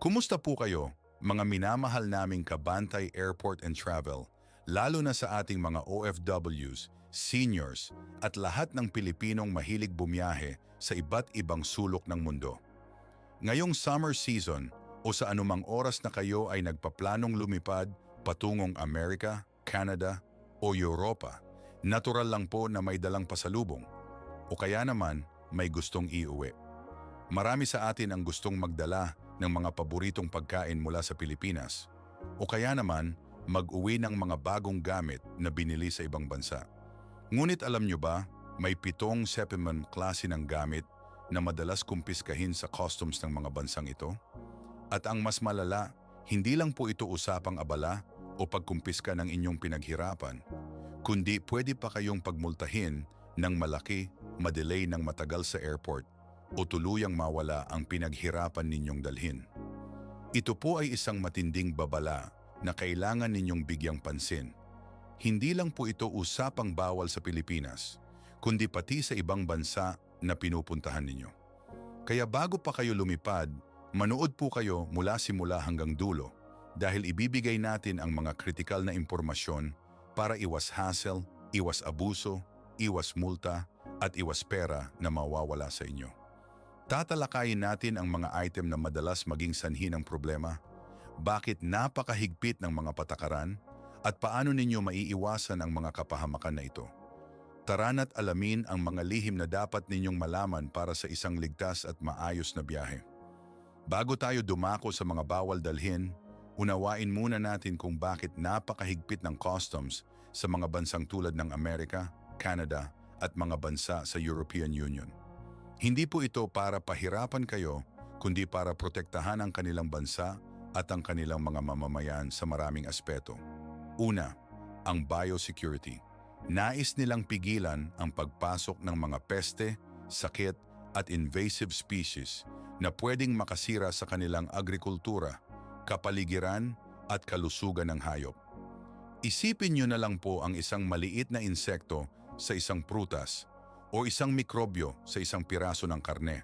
Kumusta po kayo, mga minamahal naming kabantay airport and travel, lalo na sa ating mga OFWs, seniors, at lahat ng Pilipinong mahilig bumiyahe sa iba't ibang sulok ng mundo. Ngayong summer season o sa anumang oras na kayo ay nagpaplanong lumipad patungong Amerika, Canada o Europa, natural lang po na may dalang pasalubong o kaya naman may gustong iuwi. Marami sa atin ang gustong magdala ng mga paboritong pagkain mula sa Pilipinas o kaya naman mag-uwi ng mga bagong gamit na binili sa ibang bansa. Ngunit alam nyo ba, may 7 settlement klase ng gamit na madalas kumpiskahin sa customs ng mga bansang ito? At ang mas malala, hindi lang po ito usapang abala o pagkumpiska ng inyong pinaghirapan, kundi pwede pa kayong pagmultahin ng malaki, madelay ng matagal sa airport o tuluyang mawala ang pinaghirapan ninyong dalhin. Ito po ay isang matinding babala na kailangan ninyong bigyang pansin. Hindi lang po ito usapang bawal sa Pilipinas, kundi pati sa ibang bansa na pinupuntahan ninyo. Kaya bago pa kayo lumipad, manood po kayo mula simula hanggang dulo dahil ibibigay natin ang mga kritikal na impormasyon para iwas hassle, iwas abuso, iwas multa at iwas pera na mawawala sa inyo. Tatalakayin natin ang mga item na madalas maging sanhi ng problema, bakit napakahigpit ng mga patakaran, at paano ninyo maiiwasan ang mga kapahamakan na ito. Tara't alamin ang mga lihim na dapat ninyong malaman para sa isang ligtas at maayos na biyahe. Bago tayo dumako sa mga bawal dalhin, unawain muna natin kung bakit napakahigpit ng customs sa mga bansang tulad ng Amerika, Canada at mga bansa sa European Union. Hindi po ito para pahirapan kayo, kundi para protektahan ang kanilang bansa at ang kanilang mga mamamayan sa maraming aspeto. Una, ang biosecurity. Nais nilang pigilan ang pagpasok ng mga peste, sakit at invasive species na pwedeng makasira sa kanilang agrikultura, kapaligiran at kalusugan ng hayop. Isipin nyo na lang po ang isang maliit na insekto sa isang prutas o isang mikrobyo sa isang piraso ng karne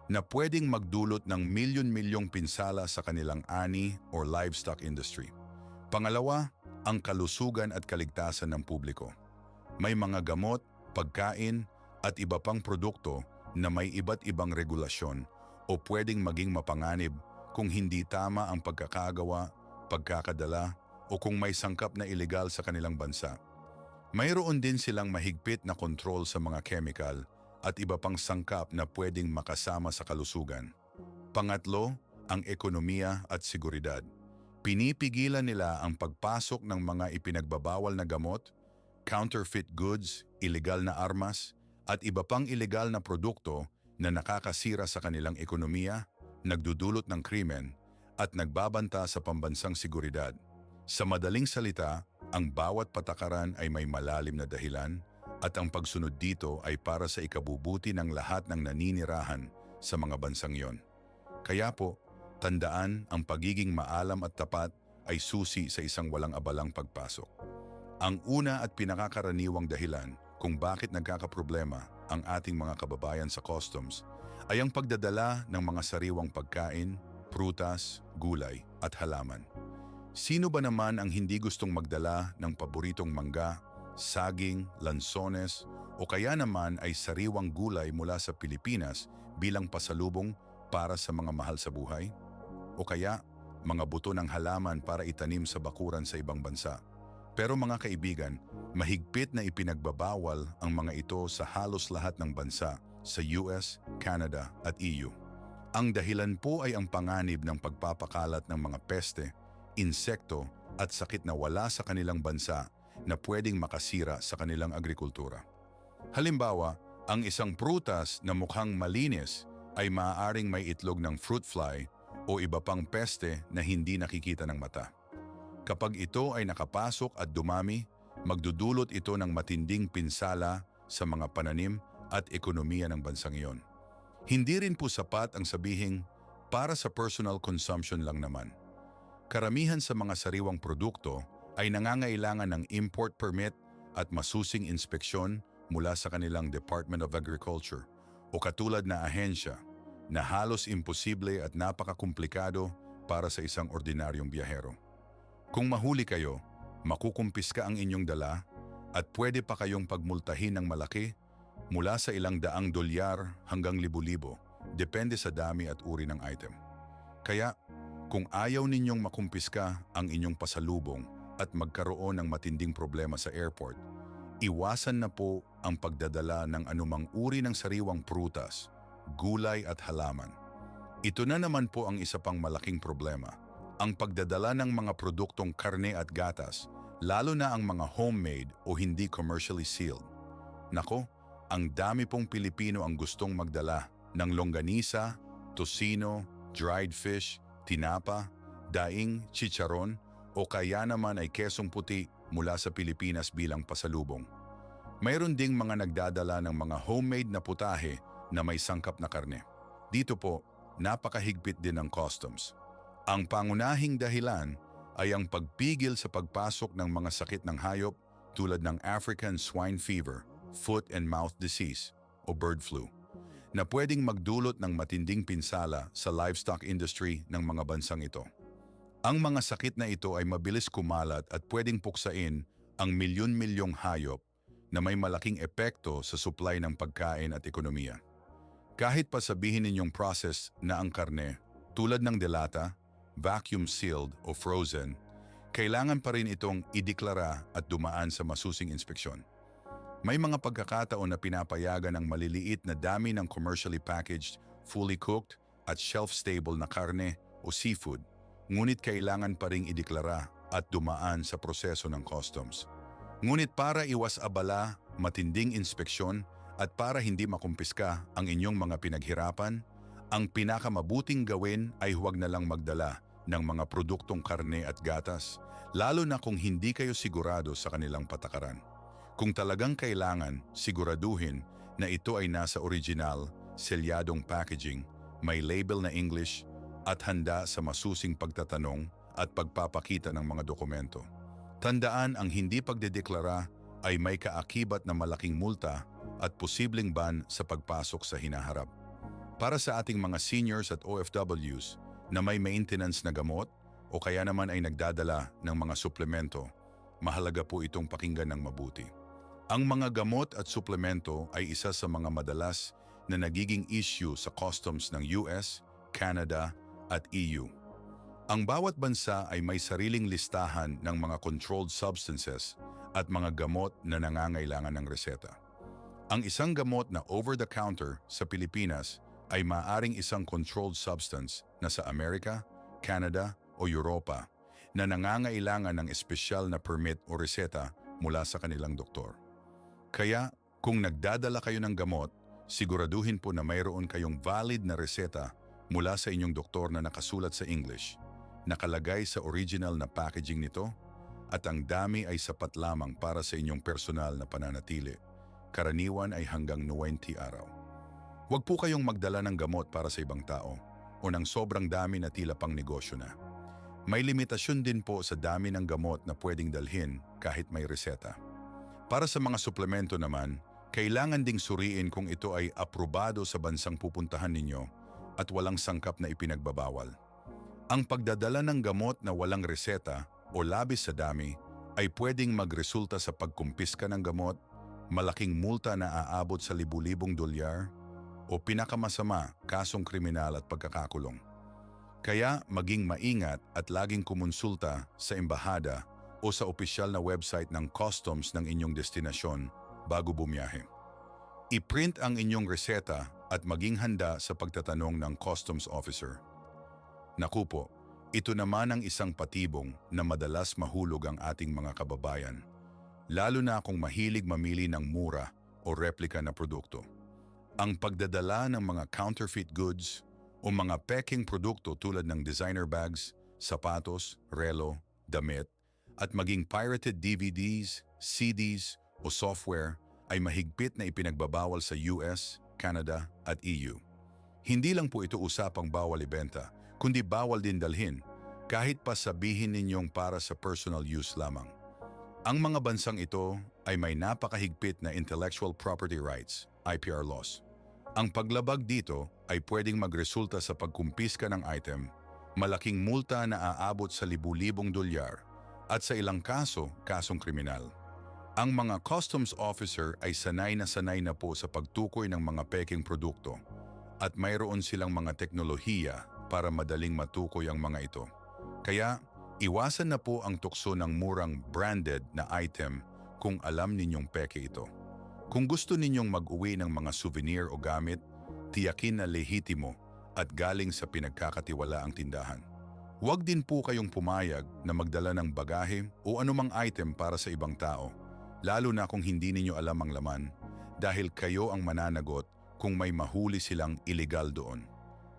na pwedeng magdulot ng milyon-milyong pinsala sa kanilang ani or livestock industry. Pangalawa, ang kalusugan at kaligtasan ng publiko. May mga gamot, pagkain at iba pang produkto na may iba't ibang regulasyon o pwedeng maging mapanganib kung hindi tama ang pagkakagawa, pagkakadala o kung may sangkap na ilegal sa kanilang bansa. Mayroon din silang mahigpit na kontrol sa mga chemical at iba pang sangkap na pwedeng makasama sa kalusugan. Pangatlo, ang ekonomiya at seguridad. Pinipigilan nila ang pagpasok ng mga ipinagbabawal na gamot, counterfeit goods, ilegal na armas, at iba pang ilegal na produkto na nakakasira sa kanilang ekonomiya, nagdudulot ng krimen, at nagbabanta sa pambansang seguridad. Sa madaling salita, ang bawat patakaran ay may malalim na dahilan at ang pagsunod dito ay para sa ikabubuti ng lahat ng naninirahan sa mga bansang iyon. Kaya po, tandaan ang pagiging maalam at tapat ay susi sa isang walang abalang pagpasok. Ang una at pinakakaraniwang dahilan kung bakit nagkakaproblema ang ating mga kababayan sa customs ay ang pagdadala ng mga sariwang pagkain, prutas, gulay at halaman. Sino ba naman ang hindi gustong magdala ng paboritong mangga, saging, lansones o kaya naman ay sariwang gulay mula sa Pilipinas bilang pasalubong para sa mga mahal sa buhay? O kaya mga buto ng halaman para itanim sa bakuran sa ibang bansa? Pero mga kaibigan, mahigpit na ipinagbabawal ang mga ito sa halos lahat ng bansa sa US, Canada at EU. Ang dahilan po ay ang panganib ng pagpapakalat ng mga peste, insekto at sakit na wala sa kanilang bansa na pwedeng makasira sa kanilang agrikultura. Halimbawa, ang isang prutas na mukhang malinis ay maaaring may itlog ng fruit fly o iba pang peste na hindi nakikita ng mata. Kapag ito ay nakapasok at dumami, magdudulot ito ng matinding pinsala sa mga pananim at ekonomiya ng bansang iyon. Hindi rin po sapat ang sabihing para sa personal consumption lang naman. Karamihan sa mga sariwang produkto ay nangangailangan ng import permit at masusing inspeksyon mula sa kanilang Department of Agriculture o katulad na ahensya na halos imposible at napakakomplikado para sa isang ordinaryong biyahero. Kung mahuli kayo, makukumpiska ang inyong dala at pwede pa kayong pagmultahin ng malaki mula sa ilang daang dolyar hanggang libo-libo, depende sa dami at uri ng item. Kaya, kung ayaw ninyong makumpiska ang inyong pasalubong at magkaroon ng matinding problema sa airport, iwasan na po ang pagdadala ng anumang uri ng sariwang prutas, gulay at halaman. Ito na naman po ang isa pang malaking problema, ang pagdadala ng mga produktong karne at gatas, lalo na ang mga homemade o hindi commercially sealed. Nako, ang dami pong Pilipino ang gustong magdala ng longganisa, tocino, dried fish, tinapa, daing, chicharon o kaya naman ay kesong puti mula sa Pilipinas bilang pasalubong. Mayroon ding mga nagdadala ng mga homemade na putahe na may sangkap na karne. Dito po, napakahigpit din ng customs. Ang pangunahing dahilan ay ang pagpigil sa pagpasok ng mga sakit ng hayop tulad ng African swine fever, foot and mouth disease o bird flu, na pwedeng magdulot ng matinding pinsala sa livestock industry ng mga bansang ito. Ang mga sakit na ito ay mabilis kumalat at pwedeng puksain ang milyon-milyong hayop na may malaking epekto sa supply ng pagkain at ekonomiya. Kahit pa sabihin ninyong process na ang karne, tulad ng delata, vacuum sealed o frozen, kailangan pa rin itong ideklara at dumaan sa masusing inspeksyon. May mga pagkakataon na pinapayagan ng maliliit na dami ng commercially packaged, fully cooked at shelf-stable na karne o seafood, ngunit kailangan pa ring ideklara at dumaan sa proseso ng customs. Ngunit para iwas abala, matinding inspeksyon at para hindi makumpiska ang inyong mga pinaghirapan, ang pinakamabuting gawin ay huwag na lang magdala ng mga produktong karne at gatas, lalo na kung hindi kayo sigurado sa kanilang patakaran. Kung talagang kailangan, siguraduhin na ito ay nasa original, selyadong packaging, may label na English, at handa sa masusing pagtatanong at pagpapakita ng mga dokumento. Tandaan, ang hindi pagdedeklara ay may kaakibat na malaking multa at posibleng ban sa pagpasok sa hinaharap. Para sa ating mga seniors at OFWs na may maintenance na gamot o kaya naman ay nagdadala ng mga suplemento, mahalaga po itong pakinggan ng mabuti. Ang mga gamot at suplemento ay isa sa mga madalas na nagiging issue sa customs ng US, Canada at EU. Ang bawat bansa ay may sariling listahan ng mga controlled substances at mga gamot na nangangailangan ng reseta. Ang isang gamot na over-the-counter sa Pilipinas ay maaring isang controlled substance na sa Amerika, Canada o Europa na nangangailangan ng espesyal na permit o reseta mula sa kanilang doktor. Kaya kung nagdadala kayo ng gamot, siguraduhin po na mayroon kayong valid na reseta mula sa inyong doktor na nakasulat sa English, nakalagay sa original na packaging nito, at ang dami ay sapat lamang para sa inyong personal na pananatili. Karaniwan ay hanggang 90 araw. Huwag po kayong magdala ng gamot para sa ibang tao o ng sobrang dami na tila pang negosyo na. May limitasyon din po sa dami ng gamot na pwedeng dalhin kahit may reseta. Para sa mga suplemento naman, kailangan ding suriin kung ito ay aprobado sa bansang pupuntahan ninyo at walang sangkap na ipinagbabawal. Ang pagdadala ng gamot na walang reseta o labis sa dami ay pwedeng magresulta sa pagkumpiska ng gamot, malaking multa na aabot sa libu-libong dolyar, o pinakamasama, kasong kriminal at pagkakakulong. Kaya maging maingat at laging kumonsulta sa embahada o sa opisyal na website ng customs ng inyong destinasyon bago bumiyahe. I-print ang inyong reseta at maging handa sa pagtatanong ng customs officer. Naku po, ito naman ang isang patibong na madalas mahulog ang ating mga kababayan, lalo na kung mahilig mamili ng mura o replika na produkto. Ang pagdadala ng mga counterfeit goods o mga peking produkto tulad ng designer bags, sapatos, relo, damit, at maging pirated DVDs, CDs o software ay mahigpit na ipinagbabawal sa US, Canada at EU. Hindi lang po ito usapang bawal ibenta, kundi bawal din dalhin, kahit pa sabihin ninyong para sa personal use lamang. Ang mga bansang ito ay may napakahigpit na intellectual property rights, IPR laws. Ang paglabag dito ay pwedeng magresulta sa pagkumpiska ng item, malaking multa na aabot sa libu-libong dolyar at sa ilang kaso, kasong kriminal. Ang mga customs officer ay sanay na po sa pagtukoy ng mga peking produkto at mayroon silang mga teknolohiya para madaling matukoy ang mga ito. Kaya, iwasan na po ang tukso ng murang branded na item kung alam ninyong peke ito. Kung gusto ninyong mag-uwi ng mga souvenir o gamit, tiyakin na lehitimo at galing sa pinagkakatiwalaang tindahan. Huwag din po kayong pumayag na magdala ng bagahe o anumang item para sa ibang tao, lalo na kung hindi ninyo alam ang laman, dahil kayo ang mananagot kung may mahuli silang illegal doon.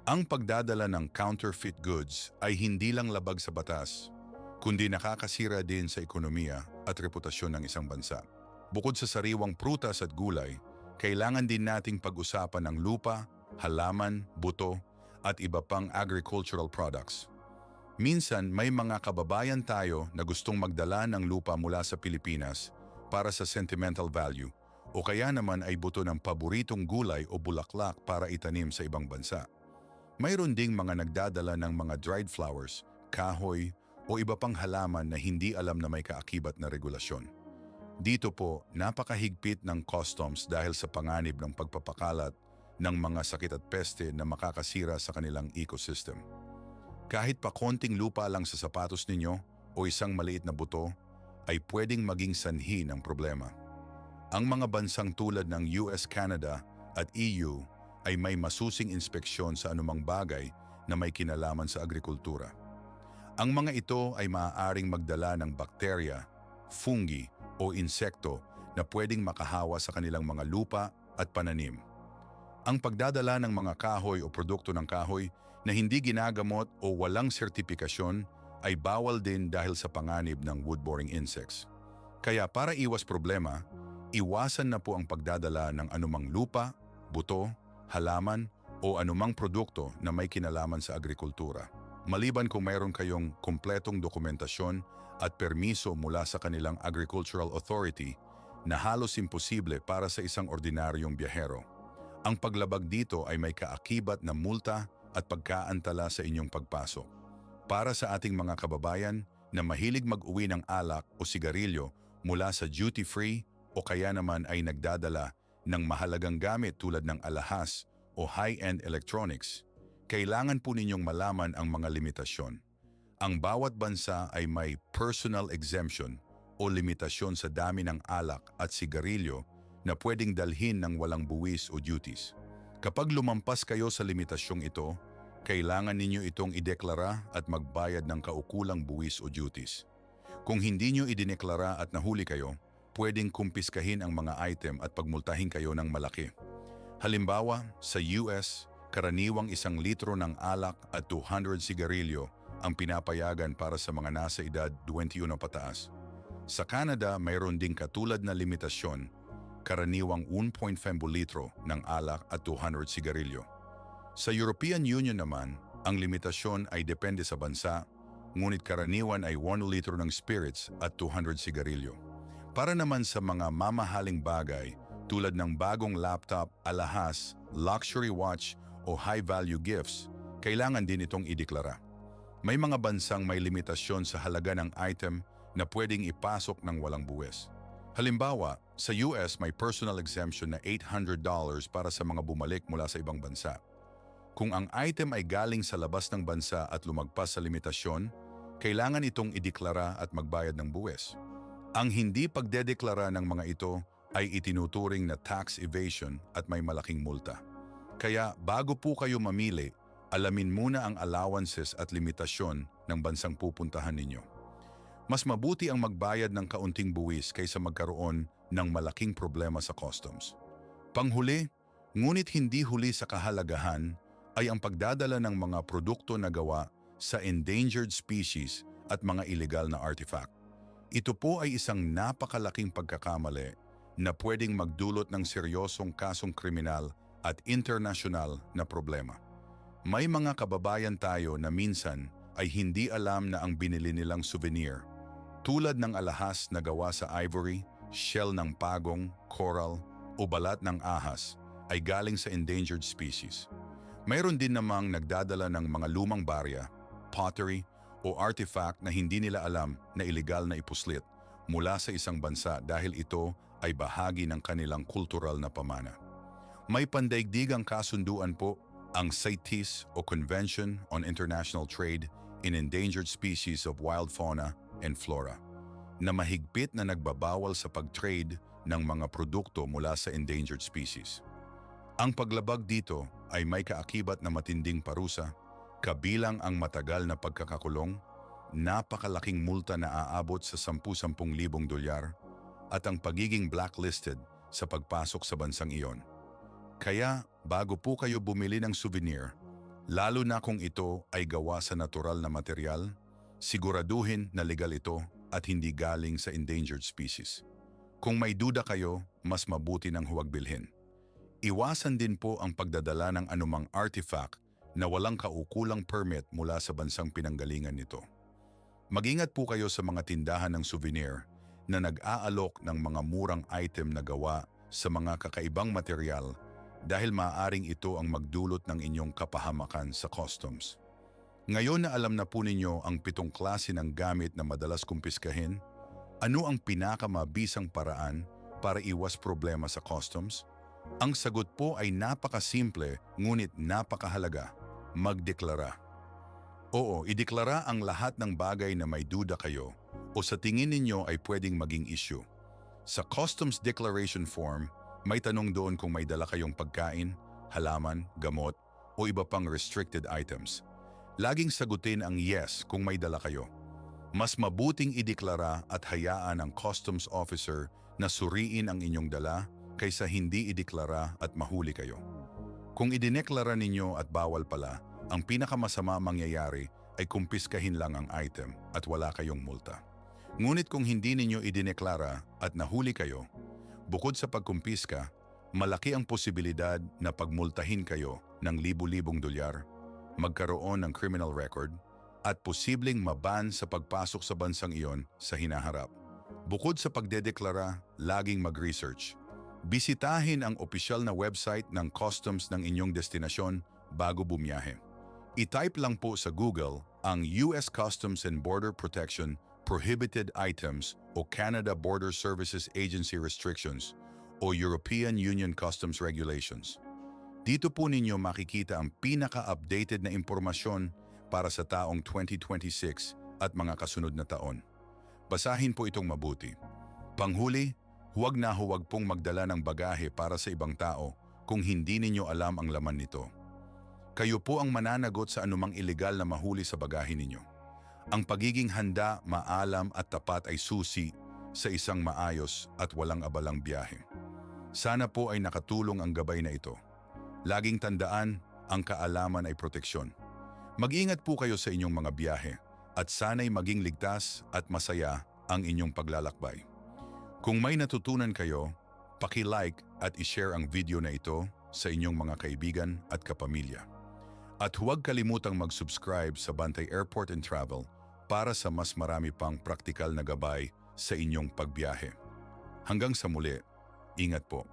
Ang pagdadala ng counterfeit goods ay hindi lang labag sa batas, kundi nakakasira din sa ekonomiya at reputasyon ng isang bansa. Bukod sa sariwang prutas at gulay, kailangan din nating pag-usapan ng lupa, halaman, buto, at iba pang agricultural products. Minsan may mga kababayan tayo na gustong magdala ng lupa mula sa Pilipinas para sa sentimental value o kaya naman ay buto ng paboritong gulay o bulaklak para itanim sa ibang bansa. Mayroon ding mga nagdadala ng mga dried flowers, kahoy o iba pang halaman na hindi alam na may kaakibat na regulasyon. Dito po, napakahigpit ng customs dahil sa panganib ng pagpapakalat ng mga sakit at peste na makakasira sa kanilang ecosystem. Kahit pa konting lupa lang sa sapatos ninyo o isang maliit na buto, ay pwedeng maging sanhi ng problema. Ang mga bansang tulad ng US, Canada at EU ay may masusing inspeksyon sa anumang bagay na may kinalaman sa agrikultura. Ang mga ito ay maaaring magdala ng bakterya, fungi o insekto na pwedeng makahawa sa kanilang mga lupa at pananim. Ang pagdadala ng mga kahoy o produkto ng kahoy na hindi ginagamot o walang sertipikasyon ay bawal din dahil sa panganib ng wood-boring insects. Kaya para iwas problema, iwasan na po ang pagdadala ng anumang lupa, buto, halaman o anumang produkto na may kinalaman sa agrikultura. Maliban kung mayroon kayong kumpletong dokumentasyon at permiso mula sa kanilang agricultural authority na halos imposible para sa isang ordinaryong biyahero. Ang paglabag dito ay may kaakibat na multa at pagkaantala sa inyong pagpasok. Para sa ating mga kababayan na mahilig mag-uwi ng alak o sigarilyo mula sa duty-free o kaya naman ay nagdadala ng mahalagang gamit tulad ng alahas o high-end electronics, kailangan po ninyong malaman ang mga limitasyon. Ang bawat bansa ay may personal exemption o limitasyon sa dami ng alak at sigarilyo na pwedeng dalhin ng walang buwis o duties. Kapag lumampas kayo sa limitasyong ito, kailangan ninyo itong ideklara at magbayad ng kaukulang buwis o duties. Kung hindi nyo idineklara at nahuli kayo, pwedeng kumpiskahin ang mga item at pagmultahin kayo ng malaki. Halimbawa, sa US, karaniwang 1 litro ng alak at 200 sigarilyo ang pinapayagan para sa mga nasa edad 21 pataas. Sa Canada, mayroon ding katulad na limitasyon, karaniwang 1.5 litro ng alak at 200 sigarilyo. Sa European Union naman, ang limitasyon ay depende sa bansa, ngunit karaniwan ay 1 litro ng spirits at 200 sigarilyo. Para naman sa mga mamahaling bagay tulad ng bagong laptop, alahas, luxury watch o high-value gifts, kailangan din itong ideklara. May mga bansang may limitasyon sa halaga ng item na pwedeng ipasok ng walang buwis. Halimbawa, sa US may personal exemption na $800 para sa mga bumalik mula sa ibang bansa. Kung ang item ay galing sa labas ng bansa at lumagpas sa limitasyon, kailangan itong ideklara at magbayad ng buwis. Ang hindi pagdedeklara ng mga ito ay itinuturing na tax evasion at may malaking multa. Kaya bago po kayo mamili, alamin muna ang allowances at limitasyon ng bansang pupuntahan ninyo. Mas mabuti ang magbayad ng kaunting buwis kaysa magkaroon ng malaking problema sa customs. Panghuli, ngunit hindi huli sa kahalagahan, ay ang pagdadala ng mga produkto na gawa sa endangered species at mga illegal na artifact. Ito po ay isang napakalaking pagkakamali na pwedeng magdulot ng seryosong kasong kriminal at internasyonal na problema. May mga kababayan tayo na minsan ay hindi alam na ang binili nilang souvenir, tulad ng alahas na gawa sa ivory, shell ng pagong, coral o balat ng ahas, ay galing sa endangered species. Mayroon din namang nagdadala ng mga lumang barya, pottery o artifact na hindi nila alam na iligal na ipuslit mula sa isang bansa dahil ito ay bahagi ng kanilang kultural na pamana. May pandaigdigang kasunduan po ang CITES o Convention on International Trade in Endangered Species of Wild Fauna and Flora na mahigpit na nagbabawal sa pag-trade ng mga produkto mula sa endangered species. Ang paglabag dito ay may kaakibat na matinding parusa, kabilang ang matagal na pagkakakulong, napakalaking multa na aabot sa 10,000 dolyar at ang pagiging blacklisted sa pagpasok sa bansang iyon. Kaya bago po kayo bumili ng souvenir, lalo na kung ito ay gawa sa natural na material, siguraduhin na legal ito at hindi galing sa endangered species. Kung may duda kayo, mas mabuti nang huwag bilhin. Iwasan din po ang pagdadala ng anumang artifact na walang kaukulang permit mula sa bansang pinanggalingan nito. Mag-ingat po kayo sa mga tindahan ng souvenir na nag-aalok ng mga murang item na gawa sa mga kakaibang material dahil maaaring ito ang magdulot ng inyong kapahamakan sa customs. Ngayon na alam na po ninyo ang 7 klase ng gamit na madalas kumpiskahin, ano ang pinakamabisang paraan para iwas problema sa customs? Ang sagot po ay napakasimple ngunit napakahalaga: magdeklara. Oo, ideklara ang lahat ng bagay na may duda kayo o sa tingin ninyo ay pwedeng maging issue. Sa Customs Declaration Form, may tanong doon kung may dala kayong pagkain, halaman, gamot o iba pang restricted items. Laging sagutin ang yes kung may dala kayo. Mas mabuting ideklara at hayaan ang customs officer na suriin ang inyong dala kaysa hindi ideklara at mahuli kayo. Kung idineklara ninyo at bawal pala, ang pinakamasama mangyayari ay kumpiskahin lang ang item at wala kayong multa. Ngunit kung hindi ninyo idineklara at nahuli kayo, bukod sa pagkumpiska, malaki ang posibilidad na pagmultahin kayo ng libu-libong dolyar, magkaroon ng criminal record, at posibleng maban sa pagpasok sa bansang iyon sa hinaharap. Bukod sa pagdedeklara, laging mag-research. Bisitahin ang opisyal na website ng customs ng inyong destinasyon bago bumiyahe. I-type lang po sa Google ang US Customs and Border Protection Prohibited Items o Canada Border Services Agency Restrictions o European Union Customs Regulations. Dito po ninyo makikita ang pinaka-updated na impormasyon para sa taong 2026 at mga kasunod na taon. Basahin po itong mabuti. Panghuli, huwag na huwag pong magdala ng bagahe para sa ibang tao kung hindi ninyo alam ang laman nito. Kayo po ang mananagot sa anumang ilegal na mahuli sa bagahe ninyo. Ang pagiging handa, maalam at tapat ay susi sa isang maayos at walang abalang biyahe. Sana po ay nakatulong ang gabay na ito. Laging tandaan, ang kaalaman ay proteksyon. Mag-ingat po kayo sa inyong mga biyahe at sana'y maging ligtas at masaya ang inyong paglalakbay. Kung may natutunan kayo, paki-like at i-share ang video na ito sa inyong mga kaibigan at kapamilya. At huwag kalimutang mag-subscribe sa Bantay Airport and Travel para sa mas marami pang praktikal na gabay sa inyong pagbiyahe. Hanggang sa muli, ingat po.